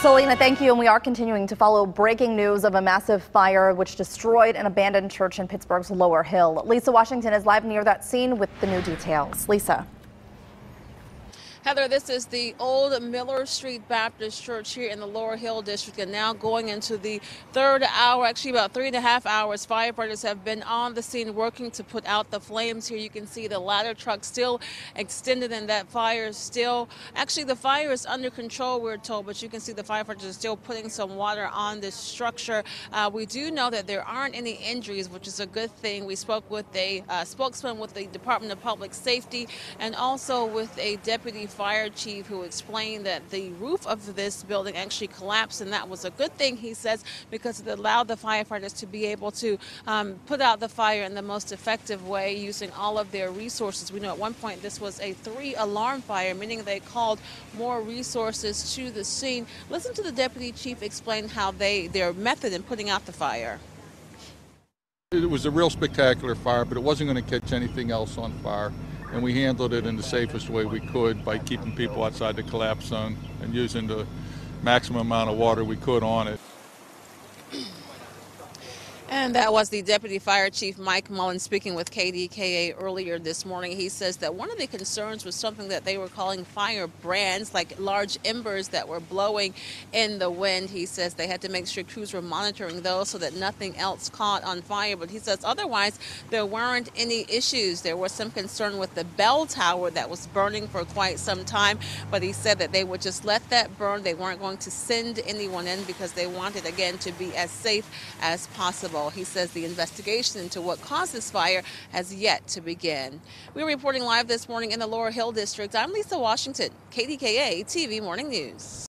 Selena, thank you. And we are continuing to follow breaking news of a massive fire which destroyed an abandoned church in Pittsburgh's Lower Hill. Lisa Washington is live near that scene with the new details. Lisa. Heather, this is the old Miller Street Baptist Church here in the Lower Hill District, and now going into the third hour, actually about 3.5 hours. Firefighters have been on the scene working to put out the flames. Here you can see the ladder truck still extended, and that fire is still, actually the fire is under control, we're told, but you can see the firefighters are still putting some water on this structure. We do know that there aren't any injuries, which is a good thing. We spoke with a spokesman with the Department of Public Safety and also with a deputy fire chief who explained that the roof of this building actually collapsed, and that was a good thing, he says, because it allowed the firefighters to be able to put out the fire in the most effective way using all of their resources. We know at one point this was a 3-alarm fire, meaning they called more resources to the scene. Listen to the deputy chief explain how their method in putting out the fire. It was a real spectacular fire, but it wasn't going to catch anything else on fire. And we handled it in the safest way we could by keeping people outside the collapse zone and using the maximum amount of water we could on it. And that was the Deputy Fire Chief Mike Mullen speaking with KDKA earlier this morning. He says that one of the concerns was something that they were calling fire brands, like large embers that were blowing in the wind. He says they had to make sure crews were monitoring those so that nothing else caught on fire. But he says otherwise there weren't any issues. There was some concern with the bell tower that was burning for quite some time. But he said that they would just let that burn. They weren't going to send anyone in because they wanted, again, to be as safe as possible. He says the investigation into what caused this fire has yet to begin. We're reporting live this morning in the Lower Hill District. I'm Lisa Washington, KDKA-TV Morning News.